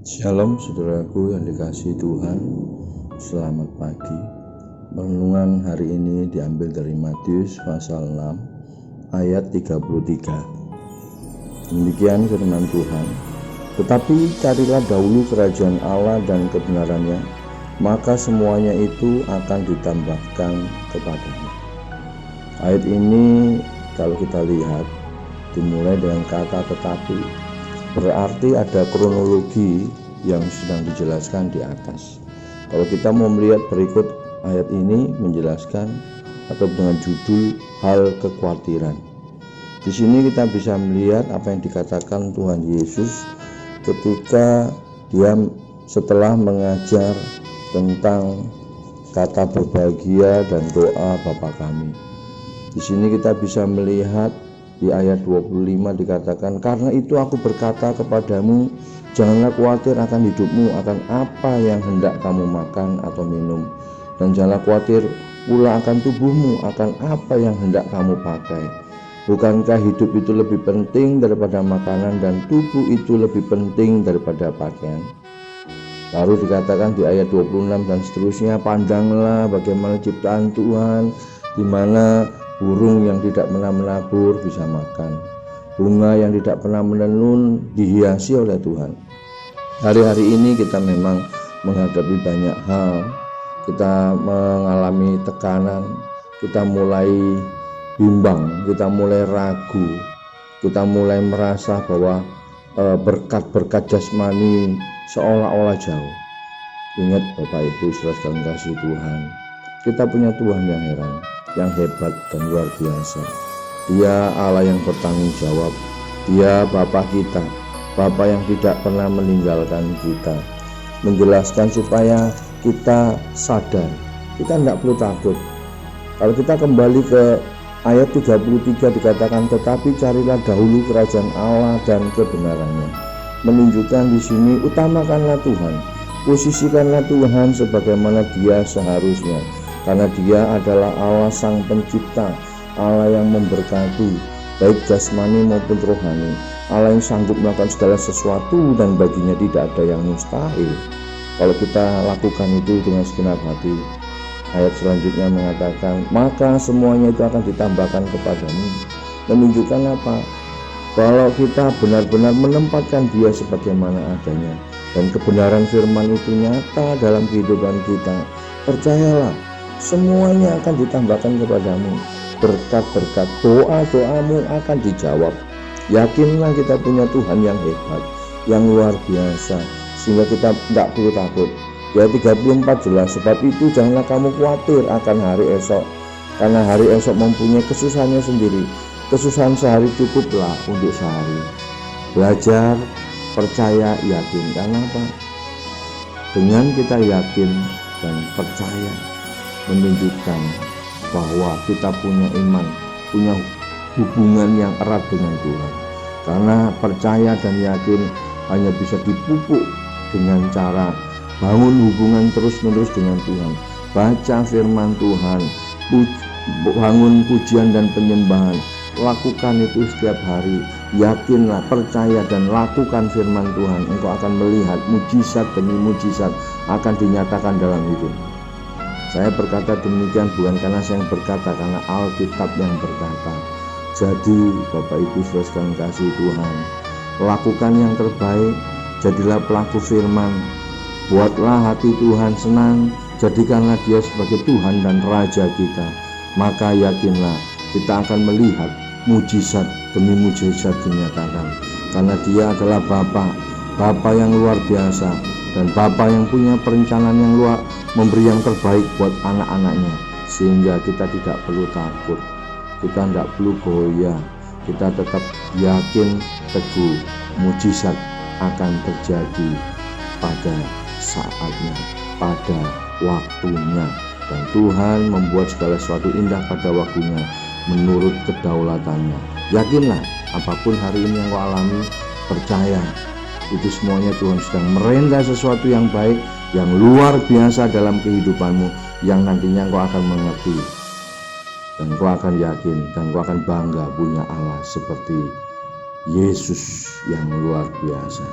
Shalom saudaraku yang dikasihi Tuhan, selamat pagi. Renungan hari ini diambil dari Matius pasal 6 ayat 33. Demikian firman Tuhan. Tetapi carilah dahulu kerajaan Allah dan kebenarannya, maka semuanya itu akan ditambahkan kepadamu. Ayat ini kalau kita lihat dimulai dengan kata tetapi, berarti ada kronologi yang sedang dijelaskan di atas. Kalau kita mau melihat berikut ayat ini menjelaskan atau dengan judul hal kekhawatiran. Di sini kita bisa melihat apa yang dikatakan Tuhan Yesus ketika dia setelah mengajar tentang kata berbahagia dan doa Bapa kami. Di sini kita bisa melihat di ayat 25 dikatakan, karena itu aku berkata kepadamu, janganlah khawatir akan hidupmu, akan apa yang hendak kamu makan atau minum, dan janganlah khawatir pula akan tubuhmu, akan apa yang hendak kamu pakai. Bukankah hidup itu lebih penting daripada makanan, dan tubuh itu lebih penting daripada pakaian? Lalu dikatakan di ayat 26 dan seterusnya, pandanglah bagaimana ciptaan Tuhan, di mana burung yang tidak pernah menabur bisa makan, bunga yang tidak pernah menenun dihiasi oleh Tuhan. Hari-hari ini kita memang menghadapi banyak hal, kita mengalami tekanan, kita mulai bimbang, kita mulai ragu, kita mulai merasa bahwa berkat-berkat jasmani seolah-olah jauh. Ingat Bapak Ibu saudara sekalian kasih Tuhan, kita punya Tuhan yang heran, yang hebat dan luar biasa. Dia Allah yang bertanggung jawab. Dia Bapa kita, Bapa yang tidak pernah meninggalkan kita. Menjelaskan supaya kita sadar, kita tidak perlu takut. Kalau kita kembali ke ayat 33 dikatakan, tetapi carilah dahulu kerajaan Allah dan kebenarannya. Menunjukkan di sini utamakanlah Tuhan, posisikanlah Tuhan sebagaimana Dia seharusnya. Karena Dia adalah Allah Sang Pencipta, Allah yang memberkati baik jasmani maupun rohani, Allah yang sanggup melakukan segala sesuatu dan baginya tidak ada yang mustahil. Kalau kita lakukan itu dengan segenap hati, ayat selanjutnya mengatakan, maka semuanya itu akan ditambahkan kepadamu. Menunjukkan apa? Kalau kita benar-benar menempatkan Dia sebagaimana adanya dan kebenaran firman itu nyata dalam kehidupan kita, percayalah, semuanya akan ditambahkan kepadamu. Berkat-berkat doa-doamu akan dijawab. Yakinlah kita punya Tuhan yang hebat, yang luar biasa, sehingga kita tidak perlu takut. Ya 34 jelas, sebab itu janganlah kamu khawatir akan hari esok, karena hari esok mempunyai kesusahannya sendiri. Kesusahan sehari cukuplah untuk sehari. Belajar, percaya, yakin. Karena apa? Dengan kita yakin dan percaya, menunjukkan bahwa kita punya iman, punya hubungan yang erat dengan Tuhan. Karena percaya dan yakin hanya bisa dipupuk dengan cara bangun hubungan terus-menerus dengan Tuhan, baca firman Tuhan, bangun pujian dan penyembahan, lakukan itu setiap hari. Yakinlah, percaya dan lakukan firman Tuhan, engkau akan melihat mujizat demi mujizat akan dinyatakan dalam hidup. Saya berkata demikian bukan karena saya yang berkata, karena Alkitab yang berkata. Jadi Bapak Ibu saudara sekalian kasih Tuhan, lakukan yang terbaik, jadilah pelaku firman, buatlah hati Tuhan senang, jadikanlah Dia sebagai Tuhan dan Raja kita. Maka yakinlah kita akan melihat mujizat demi mujizat dinyatakan, karena Dia adalah Bapa yang luar biasa, dan Bapa yang punya perencanaan yang luar, memberi yang terbaik buat anak-anaknya, sehingga kita tidak perlu takut, kita tidak perlu goyah, kita tetap yakin teguh mujizat akan terjadi pada saatnya, pada waktunya, dan Tuhan membuat segala sesuatu indah pada waktunya menurut kedaulatannya. Yakinlah apapun hari ini yang kau alami, percaya itu semuanya Tuhan sedang merenda sesuatu yang baik, yang luar biasa dalam kehidupanmu, yang nantinya kau akan mengerti dan kau akan yakin dan kau akan bangga punya Allah seperti Yesus yang luar biasa.